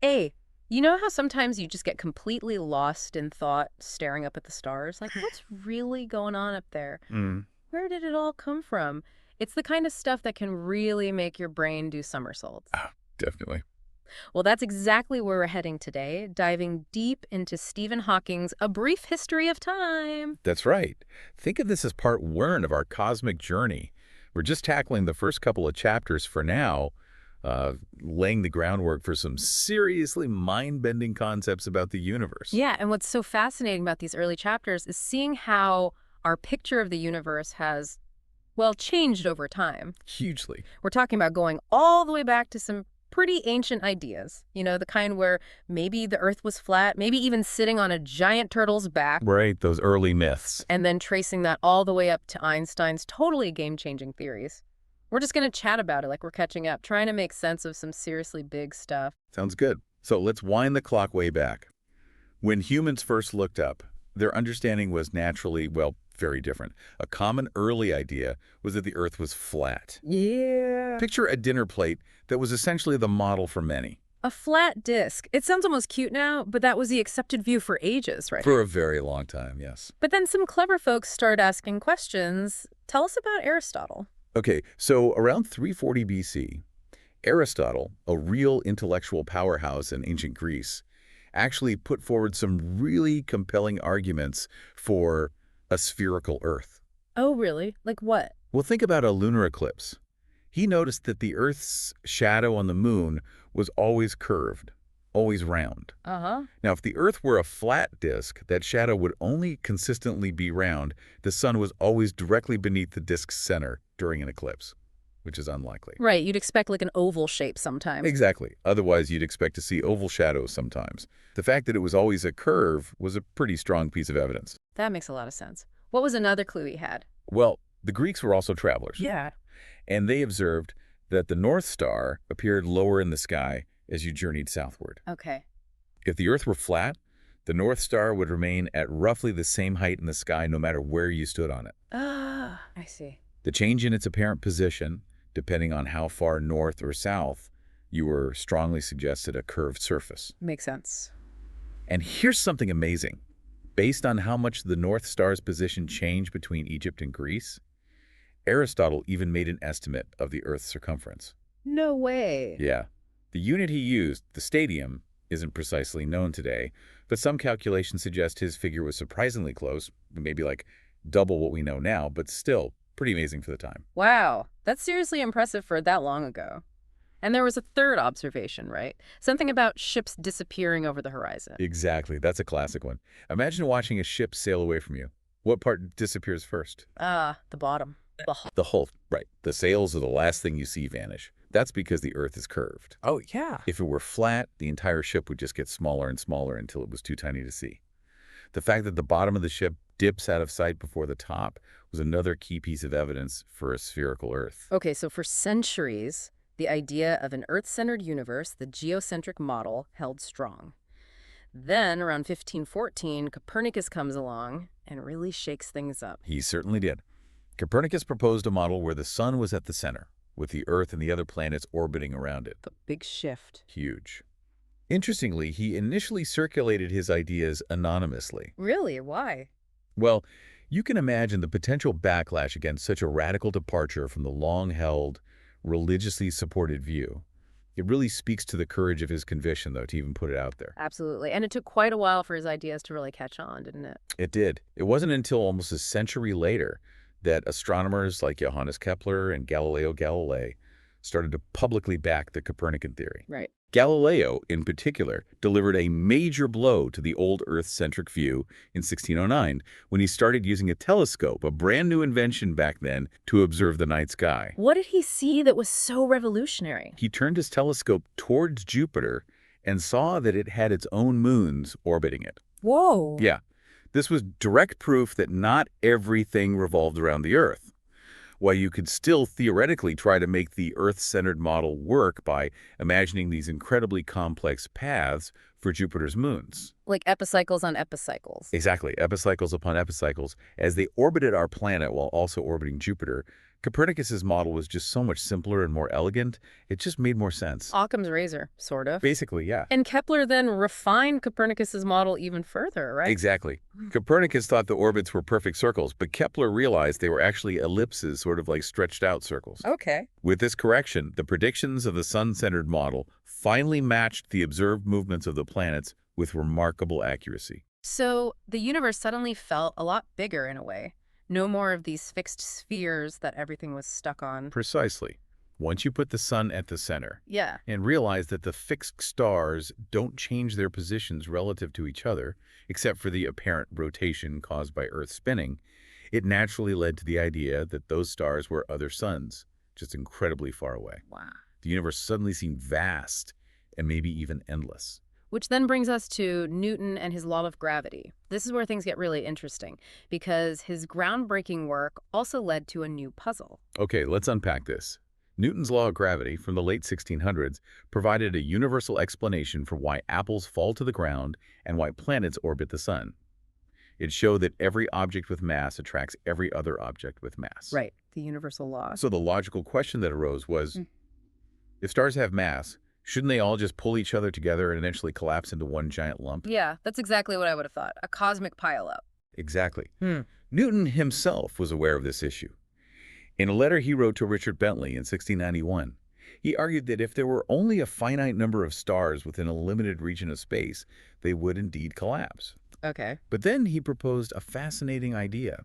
Hey, you know how sometimes you just get completely lost in thought staring up at the stars? Like, what's really going on up there? Mm. Where did it all come from? It's the kind of stuff that can really make your brain do somersaults. Oh, definitely. Well, that's exactly where we're heading today, diving deep into Stephen Hawking's A Brief History of Time. That's right. Think of this as part one of our cosmic journey. We're just tackling the first couple of chapters for now, laying the groundwork for some seriously mind-bending concepts about the universe. Yeah, and what's so fascinating about these early chapters is seeing how our picture of the universe has, well, changed over time. Hugely. We're talking about going all the way back to some pretty ancient ideas, the kind where maybe the Earth was flat, maybe even sitting on a giant turtle's back, Right, those early myths. and then tracing that all the way up to Einstein's totally game-changing theories. We're just going to chat about it like we're catching up, trying to make sense of some seriously big stuff. Sounds good. So let's wind the clock way back. When humans first looked up, their understanding was naturally, well, very different. A common early idea was that the Earth was flat. Yeah. Picture a dinner plate that was essentially the model for many. A flat disk. It sounds almost cute now, but that was the accepted view for ages, right? For a very long time, yes. But then some clever folks started asking questions. Tell us about Aristotle. Okay, so around 340 BC, Aristotle, a real intellectual powerhouse in ancient Greece, actually put forward some really compelling arguments for a spherical Earth. Oh, really? Like what? Well, think about a lunar eclipse. He noticed that the Earth's shadow on the moon was always curved, always round. Uh-huh. Now, if the Earth were a flat disk, that shadow would only consistently be round. The sun was always directly beneath the disk's center during an eclipse, which is unlikely. Right, you'd expect like an oval shape sometimes. Exactly. Otherwise, you'd expect to see oval shadows sometimes. The fact that it was always a curve was a pretty strong piece of evidence. That makes a lot of sense. What was another clue he had? Well, the Greeks were also travelers. Yeah. And they observed that the North Star appeared lower in the sky as you journeyed southward. Okay. If the Earth were flat, the North Star would remain at roughly the same height in the sky no matter where you stood on it. Ah, I see. The change in its apparent position, depending on how far north or south you were, strongly suggested a curved surface. Makes sense. And here's something amazing. Based on how much the North Star's position changed between Egypt and Greece, Aristotle even made an estimate of the Earth's circumference. No way. Yeah. The unit he used, the stadium, isn't precisely known today, but some calculations suggest his figure was surprisingly close, maybe like double what we know now, but still pretty amazing for the time. Wow, that's seriously impressive for that long ago. And there was a third observation, right? Something about ships disappearing over the horizon. Exactly. That's a classic one. Imagine watching a ship sail away from you. What part disappears first? Ah, the bottom. The hull. The hull. Right. The sails are the last thing you see vanish. That's because the Earth is curved. Oh, yeah. If it were flat, the entire ship would just get smaller and smaller until it was too tiny to see. The fact that the bottom of the ship dips out of sight before the top was another key piece of evidence for a spherical Earth. Okay, so for centuries, the idea of an Earth-centered universe, the geocentric model, held strong. Then, around 1514, Copernicus comes along and really shakes things up. He certainly did. Copernicus proposed a model where the sun was at the center, with the Earth and the other planets orbiting around it. A big shift. Huge. Interestingly, he initially circulated his ideas anonymously. Really? Why? Well, you can imagine the potential backlash against such a radical departure from the long-held, religiously supported view. It really speaks to the courage of his conviction, though, to even put it out there. Absolutely. And it took quite a while for his ideas to really catch on, didn't it? It did. It wasn't until almost a century later that astronomers like Johannes Kepler and Galileo Galilei started to publicly back the Copernican theory. Right. Galileo, in particular, delivered a major blow to the old Earth-centric view in 1609 when he started using a telescope, a brand new invention back then, to observe the night sky. What did he see that was so revolutionary? He turned his telescope towards Jupiter and saw that it had its own moons orbiting it. Whoa. Yeah, this was direct proof that not everything revolved around the Earth. While you could still theoretically try to make the Earth-centered model work by imagining these incredibly complex paths for Jupiter's moons. Like epicycles on epicycles. Exactly, epicycles upon epicycles. As they orbited our planet while also orbiting Jupiter, Copernicus's model was just so much simpler and more elegant, it just made more sense. Occam's razor, sort of. Basically, yeah. And Kepler then refined Copernicus's model even further, right? Exactly. Copernicus thought the orbits were perfect circles, but Kepler realized they were actually ellipses, sort of like stretched out circles. Okay. With this correction, the predictions of the sun-centered model finally matched the observed movements of the planets with remarkable accuracy. So the universe suddenly felt a lot bigger in a way. No more of these fixed spheres that everything was stuck on. Precisely. Once you put the sun at the center Yeah. and realize that the fixed stars don't change their positions relative to each other, except for the apparent rotation caused by Earth spinning, it naturally led to the idea that those stars were other suns, just incredibly far away. Wow. The universe suddenly seemed vast and maybe even endless. Which then brings us to Newton and his law of gravity. This is where things get really interesting, because his groundbreaking work also led to a new puzzle. Okay, let's unpack this. Newton's law of gravity from the late 1600s provided a universal explanation for why apples fall to the ground and why planets orbit the sun. It showed that every object with mass attracts every other object with mass. Right. The universal law. So the logical question that arose was, if stars have mass, shouldn't they all just pull each other together and eventually collapse into one giant lump? Yeah, that's exactly what I would have thought. A cosmic pileup. Exactly. Newton himself was aware of this issue. In a letter he wrote to Richard Bentley in 1691, he argued that if there were only a finite number of stars within a limited region of space, they would indeed collapse. Okay. But then he proposed a fascinating idea.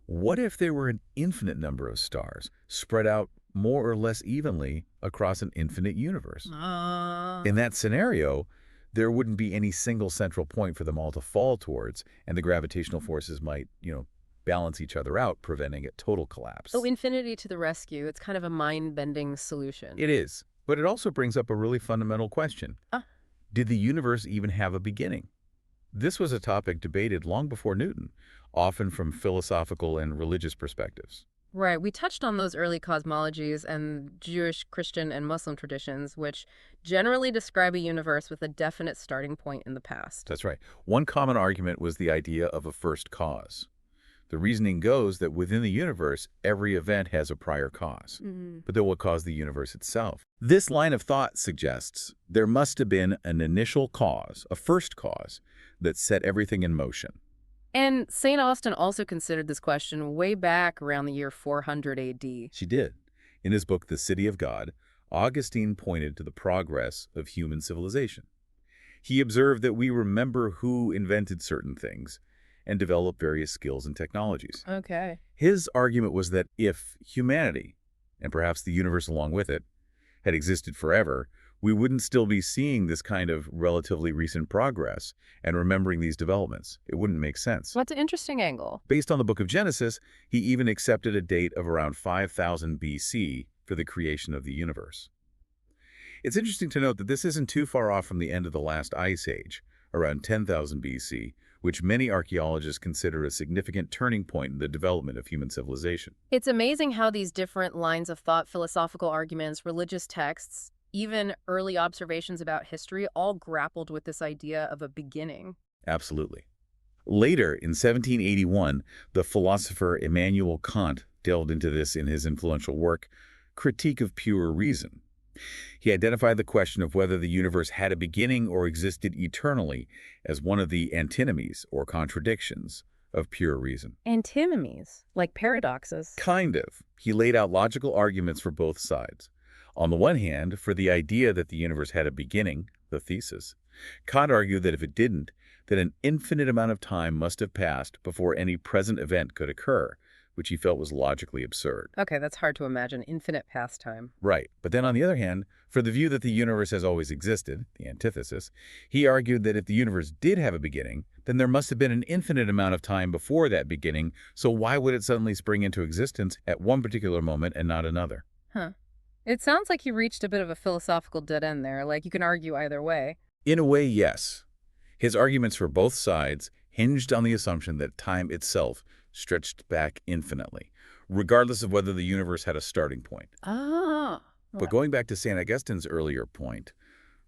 What if there were an infinite number of stars spread out more or less evenly across an infinite universe? In that scenario, there wouldn't be any single central point for them all to fall towards, and the gravitational forces might, balance each other out, preventing a total collapse. Oh, infinity to the rescue. It's kind of a mind-bending solution. It is, but it also brings up a really fundamental question. Did the universe even have a beginning? This was a topic debated long before Newton, often from philosophical and religious perspectives. Right. We touched on those early cosmologies and Jewish, Christian, and Muslim traditions, which generally describe a universe with a definite starting point in the past. That's right. One common argument was the idea of a first cause. The reasoning goes that within the universe, every event has a prior cause. But then what caused the universe itself? This line of thought suggests there must have been an initial cause, a first cause, that set everything in motion. And St. Austin also considered this question way back around the year 400 AD. She did. In his book, The City of God, Augustine pointed to the progress of human civilization. He observed that we remember who invented certain things and developed various skills and technologies. Okay. His argument was that if humanity, and perhaps the universe along with it, had existed forever, we wouldn't still be seeing this kind of relatively recent progress and remembering these developments. It wouldn't make sense. That's an interesting angle. Based on the book of Genesis, he even accepted a date of around 5000 BC for the creation of the universe. It's interesting to note that this isn't too far off from the end of the last ice age, around 10,000 BC, which many archaeologists consider a significant turning point in the development of human civilization. It's amazing how these different lines of thought, philosophical arguments, religious texts, even early observations about history all grappled with this idea of a beginning. Absolutely. Later, in 1781, the philosopher Immanuel Kant delved into this in his influential work, Critique of Pure Reason. He identified the question of whether the universe had a beginning or existed eternally as one of the antinomies or contradictions of pure reason. Antinomies, like paradoxes. Kind of. He laid out logical arguments for both sides. On the one hand, for the idea that the universe had a beginning, the thesis, Kant argued that if it didn't, then an infinite amount of time must have passed before any present event could occur, which he felt was logically absurd. Okay, that's hard to imagine. Infinite pastime. Right. But then on the other hand, for the view that the universe has always existed, the antithesis, he argued that if the universe did have a beginning, then there must have been an infinite amount of time before that beginning, so why would it suddenly spring into existence at one particular moment and not another? It sounds like you reached a bit of a philosophical dead end there, like you can argue either way. In a way, yes. His arguments for both sides hinged on the assumption that time itself stretched back infinitely, regardless of whether the universe had a starting point. But going back to St. Augustine's earlier point,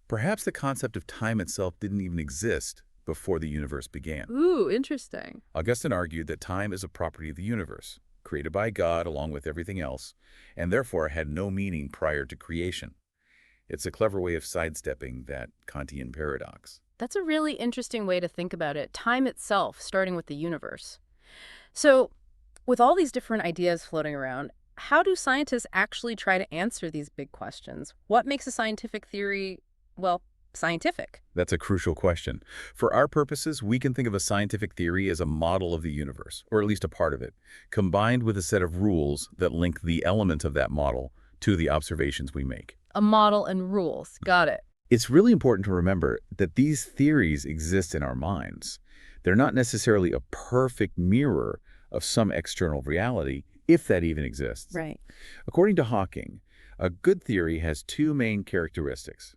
perhaps the concept of time itself didn't even exist before the universe began. Ooh, interesting. Augustine argued that time is a property of the universe, created by God along with everything else, and therefore had no meaning prior to creation. It's a clever way of sidestepping that Kantian paradox. That's a really interesting way to think about it. Time itself, starting with the universe. So, with all these different ideas floating around, how do scientists actually try to answer these big questions? What makes a scientific theory, well, scientific? That's a crucial question. For our purposes, we can think of a scientific theory as a model of the universe, or at least a part of it, combined with a set of rules that link the element of that model to the observations we make. A model and rules. Got it. It's really important to remember that these theories exist in our minds. They're not necessarily a perfect mirror of some external reality, if that even exists. Right. According to Hawking, a good theory has two main characteristics.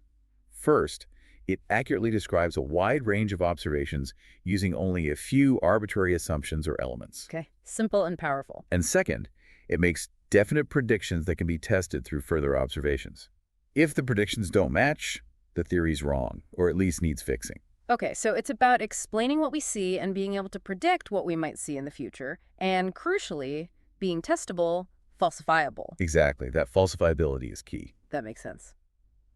First, it accurately describes a wide range of observations using only a few arbitrary assumptions or elements. Okay. Simple and powerful. And second, it makes definite predictions that can be tested through further observations. If the predictions don't match, the theory's wrong, or at least needs fixing. Okay, so it's about explaining what we see and being able to predict what we might see in the future, and crucially, being testable, falsifiable. Exactly. That falsifiability is key. That makes sense.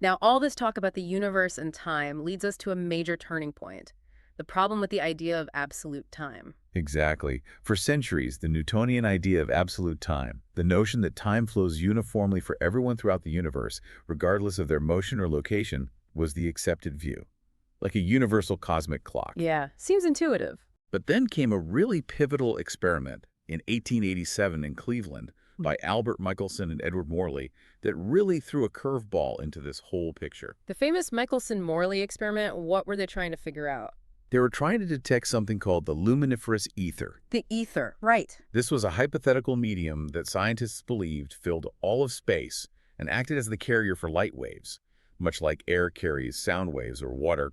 Now, all this talk about the universe and time leads us to a major turning point, the problem with the idea of absolute time. Exactly. For centuries, the Newtonian idea of absolute time, the notion that time flows uniformly for everyone throughout the universe, regardless of their motion or location, was the accepted view, like a universal cosmic clock. Yeah, seems intuitive. But then came a really pivotal experiment in 1887 in Cleveland by Albert Michelson and Edward Morley that really threw a curveball into this whole picture. The famous Michelson-Morley experiment, what were they trying to figure out? They were trying to detect something called the luminiferous ether. The ether, right. This was a hypothetical medium that scientists believed filled all of space and acted as the carrier for light waves, much like air carries sound waves or water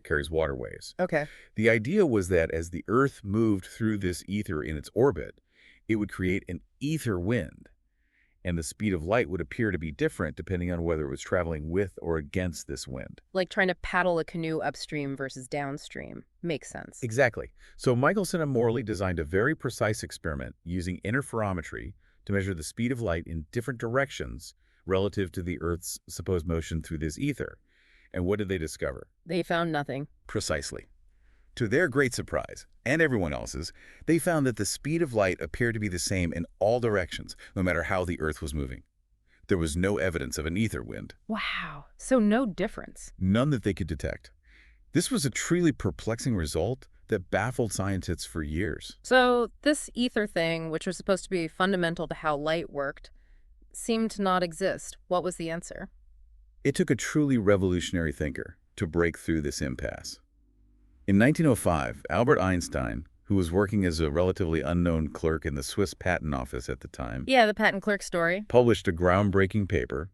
carries water waves. Okay. The idea was that as the Earth moved through this ether in its orbit, it would create an ether wind, and the speed of light would appear to be different depending on whether it was traveling with or against this wind. Like trying to paddle a canoe upstream versus downstream. Makes sense. Exactly. So Michelson and Morley designed a very precise experiment using interferometry to measure the speed of light in different directions relative to the Earth's supposed motion through this ether. And what did they discover? They found nothing. Precisely. To their great surprise, and everyone else's, they found that the speed of light appeared to be the same in all directions, no matter how the Earth was moving. There was no evidence of an ether wind. Wow. So no difference. None that they could detect. This was a truly perplexing result that baffled scientists for years. So this ether thing, which was supposed to be fundamental to how light worked, seemed to not exist. What was the answer? It took a truly revolutionary thinker to break through this impasse. In 1905, Albert Einstein, who was working as a relatively unknown clerk in the Swiss Patent Office at the time, Yeah, the patent clerk story. published a groundbreaking paper.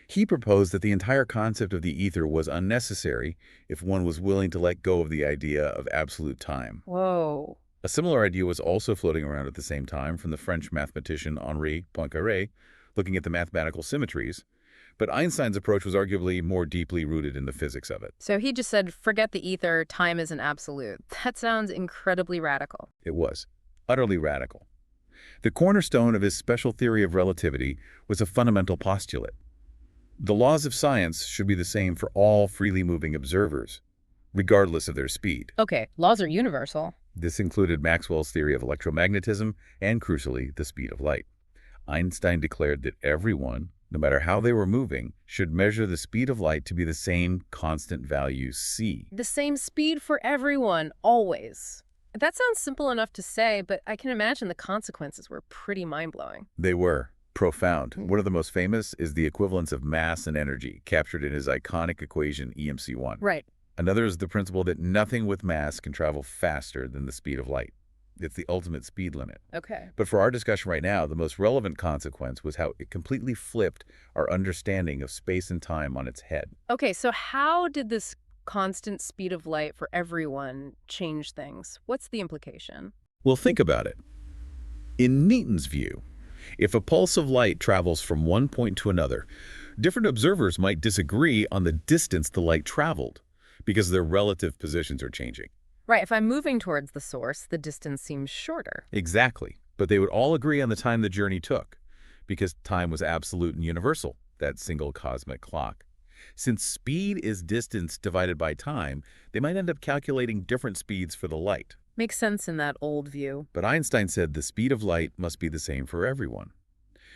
He proposed that the entire concept of the ether was unnecessary if one was willing to let go of the idea of absolute time. Whoa. A similar idea was also floating around at the same time from the French mathematician Henri Poincaré, looking at the mathematical symmetries, but Einstein's approach was arguably more deeply rooted in the physics of it. So he just said, forget the ether, time isn't absolute. That sounds incredibly radical. It was utterly radical. The cornerstone of his special theory of relativity was a fundamental postulate. The laws of science should be the same for all freely moving observers, regardless of their speed. Okay, laws are universal. This included Maxwell's theory of electromagnetism and, crucially, the speed of light. Einstein declared that everyone, no matter how they were moving, should measure the speed of light to be the same constant value c. The same speed for everyone, always. That sounds simple enough to say, but I can imagine the consequences were pretty mind-blowing. They were profound. One of the most famous is the equivalence of mass and energy, captured in his iconic equation EMC1. Right. Another is the principle that nothing with mass can travel faster than the speed of light. It's the ultimate speed limit. Okay. But for our discussion right now, the most relevant consequence was how it completely flipped our understanding of space and time on its head. Okay, so how did this constant speed of light for everyone change things? What's the implication? Well, think about it. In Newton's view, if a pulse of light travels from one point to another, different observers might disagree on the distance the light traveled because their relative positions are changing. Right, if I'm moving towards the source, the distance seems shorter. Exactly. but they would all agree on the time the journey took, because time was absolute and universal, that single cosmic clock. Since speed is distance divided by time, they might end up calculating different speeds for the light. Makes sense in that old view. But Einstein said the speed of light must be the same for everyone.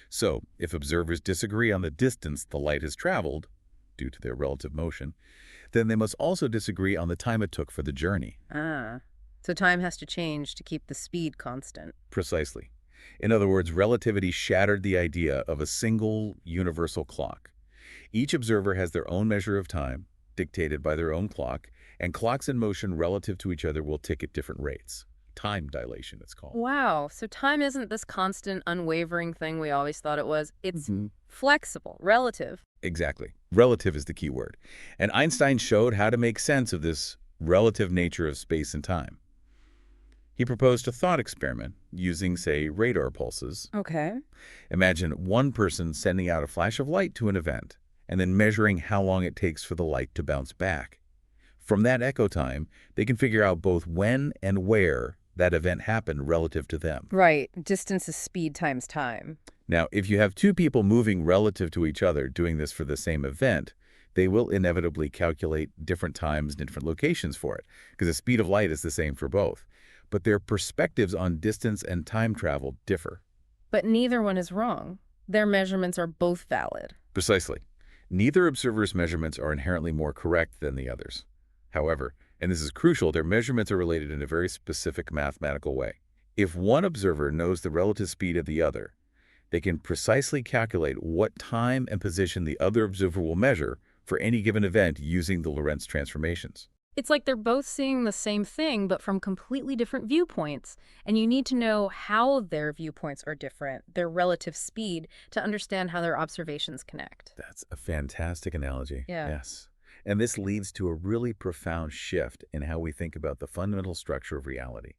So, if observers disagree on the distance the light has traveled, due to their relative motion, then they must also disagree on the time it took for the journey. Ah, so time has to change to keep the speed constant. Precisely. In other words, relativity shattered the idea of a single, universal clock. Each observer has their own measure of time, dictated by their own clock, and clocks in motion relative to each other will tick at different rates. Time dilation, it's called. Wow, so time isn't this constant, unwavering thing we always thought it was. It's Mhm. flexible, relative. Exactly. Relative is the key word. And Einstein showed how to make sense of this relative nature of space and time. He proposed a thought experiment using, say, radar pulses. Okay. Imagine one person sending out a flash of light to an event and then measuring how long it takes for the light to bounce back. From that echo time, they can figure out both when and where that event happened relative to them. Right, distance is speed times time. Now, if you have two people moving relative to each other doing this for the same event, they will inevitably calculate different times and different locations for it, because the speed of light is the same for both. But their perspectives on distance and time travel differ. But neither one is wrong. Their measurements are both valid. Precisely. Neither observer's measurements are inherently more correct than the others. However, and this is crucial, their measurements are related in a very specific mathematical way. If one observer knows the relative speed of the other, they can precisely calculate what time and position the other observer will measure for any given event using the Lorentz transformations. It's like they're both seeing the same thing, but from completely different viewpoints. And you need to know how their viewpoints are different, their relative speed, to understand how their observations connect. That's a fantastic analogy. Yeah. Yes. And this leads to a really profound shift in how we think about the fundamental structure of reality.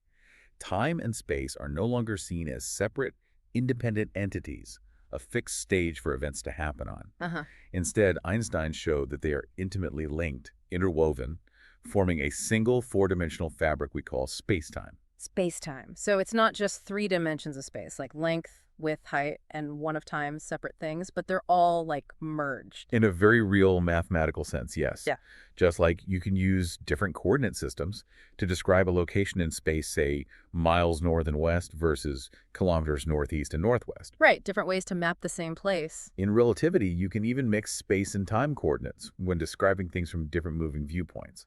Time and space are no longer seen as separate, independent entities, a fixed stage for events to happen on. Uh-huh. Instead, Einstein showed that they are intimately linked, interwoven, forming a single four-dimensional fabric we call space-time. Space-time. So it's not just three dimensions of space, like length, width, height, and one of time, separate things, but they're all like merged. In a very real mathematical sense, yes. Yeah. Just like you can use different coordinate systems to describe a location in space, say, miles north and west versus kilometers northeast and northwest. Right, different ways to map the same place. In relativity, you can even mix space and time coordinates when describing things from different moving viewpoints.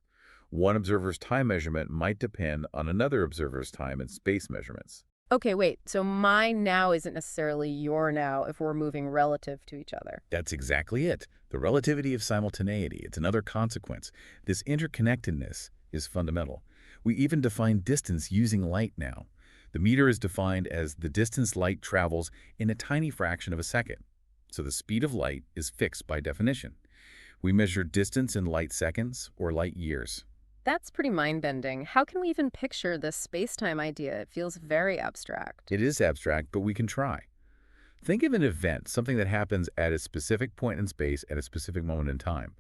One observer's time measurement might depend on another observer's time and space measurements. Okay, wait, so my now isn't necessarily your now if we're moving relative to each other. That's exactly it. The relativity of simultaneity. It's another consequence. This interconnectedness is fundamental. We even define distance using light now. The meter is defined as the distance light travels in a tiny fraction of a second. So the speed of light is fixed by definition. We measure distance in light seconds or light years. That's pretty mind-bending. How can we even picture this space-time idea? It feels very abstract. It is abstract, but we can try. Think of an event, something that happens at a specific point in space at a specific moment in time.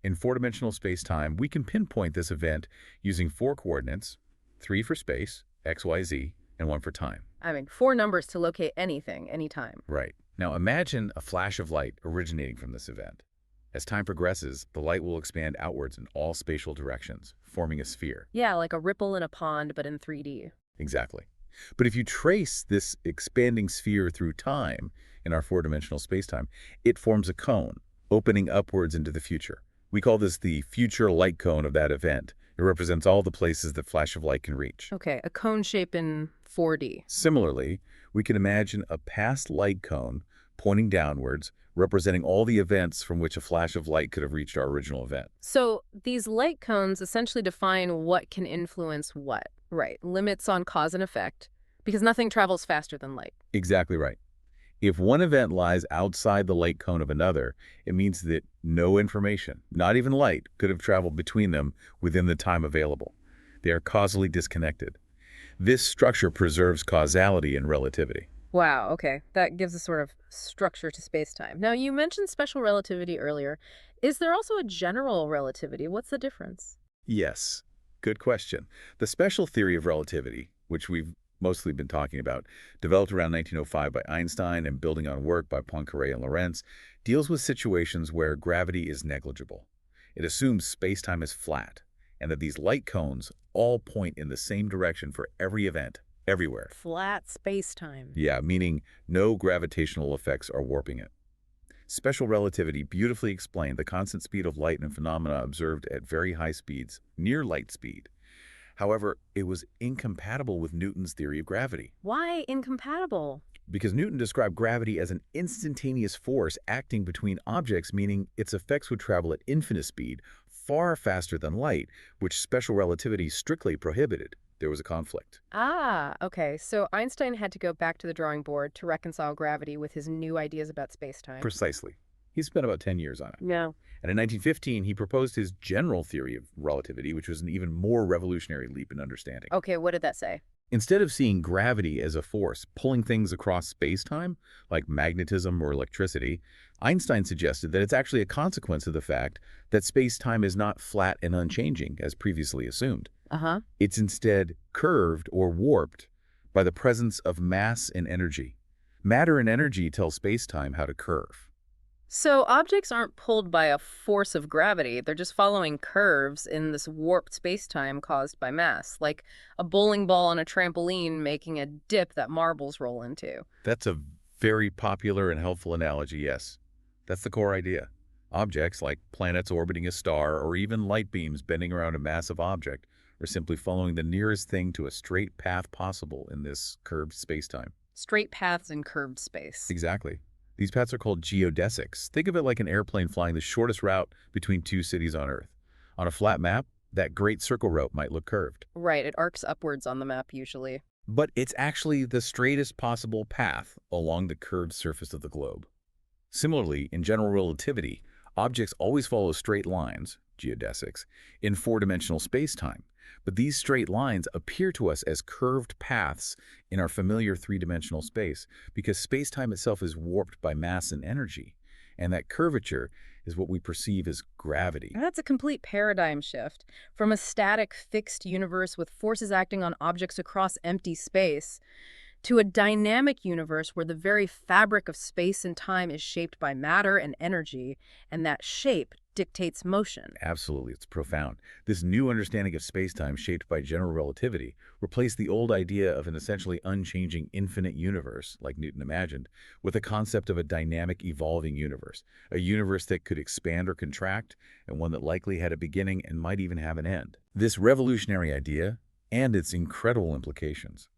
In four-dimensional space-time, we can pinpoint this event using four coordinates, 3 for space, x, y, z, and 1 for time. I mean, four numbers to locate anything, anytime. Right. Now imagine a flash of light originating from this event. As time progresses, the light will expand outwards in all spatial directions, forming a sphere. Yeah, like a ripple in a pond, but in 3D. Exactly. But if you trace this expanding sphere through time in our four-dimensional spacetime, it forms a cone, opening upwards into the future. We call this the future light cone of that event. It represents all the places that flash of light can reach. Okay, a cone shape in 4D. Similarly, we can imagine a past light cone pointing downwards, representing all the events from which a flash of light could have reached our original event. So these light cones essentially define what can influence what, right? Limits on cause and effect, because nothing travels faster than light. Exactly right. If one event lies outside the light cone of another, it means that no information, not even light, could have traveled between them within the time available. They are causally disconnected. This structure preserves causality and relativity. Wow, okay. That gives a sort of structure to space-time. Now, you mentioned special relativity earlier. Is there also a general relativity? What's the difference? Yes, good question. The special theory of relativity, which we've mostly been talking about, developed around 1905 by Einstein and building on work by Poincaré and Lorentz, deals with situations where gravity is negligible. It assumes space-time is flat, and that these light cones all point in the same direction for every event, everywhere. Flat space-time. Yeah, meaning no gravitational effects are warping it. Special relativity beautifully explained the constant speed of light and phenomena observed at very high speeds, near light speed. However, it was incompatible with Newton's theory of gravity, Why incompatible? because Newton described gravity as an instantaneous force acting between objects, meaning its effects would travel at infinite speed, far faster than light, which special relativity strictly prohibited. There was a conflict. Ah, okay. So Einstein had to go back to the drawing board to reconcile gravity with his new ideas about space-time. Precisely. He spent about 10 years on it. No. And in 1915, he proposed his general theory of relativity, which was an even more revolutionary leap in understanding. Okay, what did that say? Instead of seeing gravity as a force pulling things across space-time, like magnetism or electricity, Einstein suggested that it's actually a consequence of the fact that space-time is not flat and unchanging, as previously assumed. Uh-huh. It's instead curved or warped by the presence of mass and energy. Matter and energy tell space-time how to curve. So objects aren't pulled by a force of gravity. They're just following curves in this warped space-time caused by mass, like a bowling ball on a trampoline making a dip that marbles roll into. That's a very popular and helpful analogy, yes. That's the core idea. Objects like planets orbiting a star or even light beams bending around a massive object are simply following the nearest thing to a straight path possible in this curved spacetime. Straight paths in curved space. Exactly. These paths are called geodesics. Think of it like an airplane flying the shortest route between two cities on Earth. On a flat map, that great circle route might look curved. Right, it arcs upwards on the map usually. But it's actually the straightest possible path along the curved surface of the globe. Similarly, in general relativity, objects always follow straight lines, geodesics, in four-dimensional spacetime. But these straight lines appear to us as curved paths in our familiar three-dimensional space because spacetime itself is warped by mass and energy. And that curvature is what we perceive as gravity. That's a complete paradigm shift. From a static, fixed universe with forces acting on objects across empty space to a dynamic universe where the very fabric of space and time is shaped by matter and energy, and that shape dictates motion. Absolutely, it's profound. This new understanding of spacetime shaped by general relativity replaced the old idea of an essentially unchanging infinite universe, like Newton imagined, with a concept of a dynamic, evolving universe, a universe that could expand or contract, and one that likely had a beginning and might even have an end. This revolutionary idea, and its incredible implications,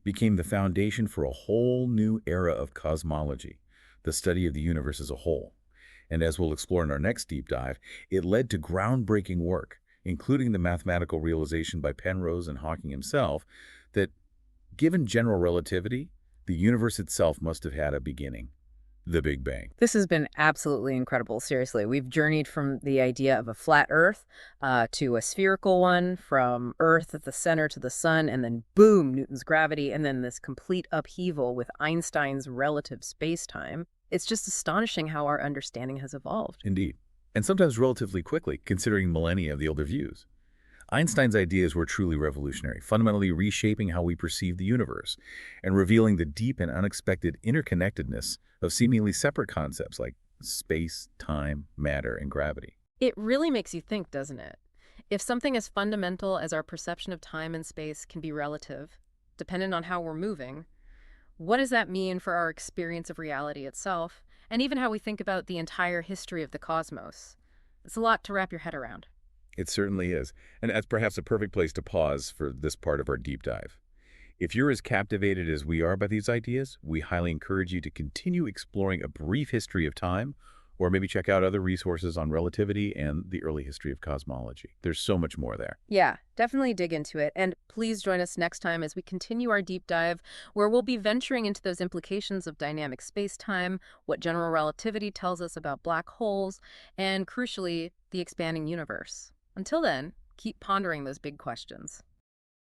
became the foundation for a whole new era of cosmology, the study of the universe as a whole. And as we'll explore in our next deep dive, it led to groundbreaking work, including the mathematical realization by Penrose and Hawking himself, that given general relativity, the universe itself must have had a beginning, the Big Bang. This has been absolutely incredible, seriously. We've journeyed from the idea of a flat Earth to a spherical one, from Earth at the center to the sun, and then boom, Newton's gravity, and then this complete upheaval with Einstein's relative space-time. It's just astonishing how our understanding has evolved. Indeed, and sometimes relatively quickly, considering millennia of the older views. Einstein's ideas were truly revolutionary, fundamentally reshaping how we perceive the universe and revealing the deep and unexpected interconnectedness of seemingly separate concepts like space, time, matter, and gravity. It really makes you think, doesn't it? If something as fundamental as our perception of time and space can be relative, dependent on how we're moving, what does that mean for our experience of reality itself, and even how we think about the entire history of the cosmos? It's a lot to wrap your head around. It certainly is, and that's perhaps a perfect place to pause for this part of our deep dive. If you're as captivated as we are by these ideas, we highly encourage you to continue exploring a brief history of time, or maybe check out other resources on relativity and the early history of cosmology. There's so much more there. Yeah, definitely dig into it. And please join us next time as we continue our deep dive, where we'll be venturing into those implications of dynamic space-time, what general relativity tells us about black holes, and crucially, the expanding universe. Until then, keep pondering those big questions.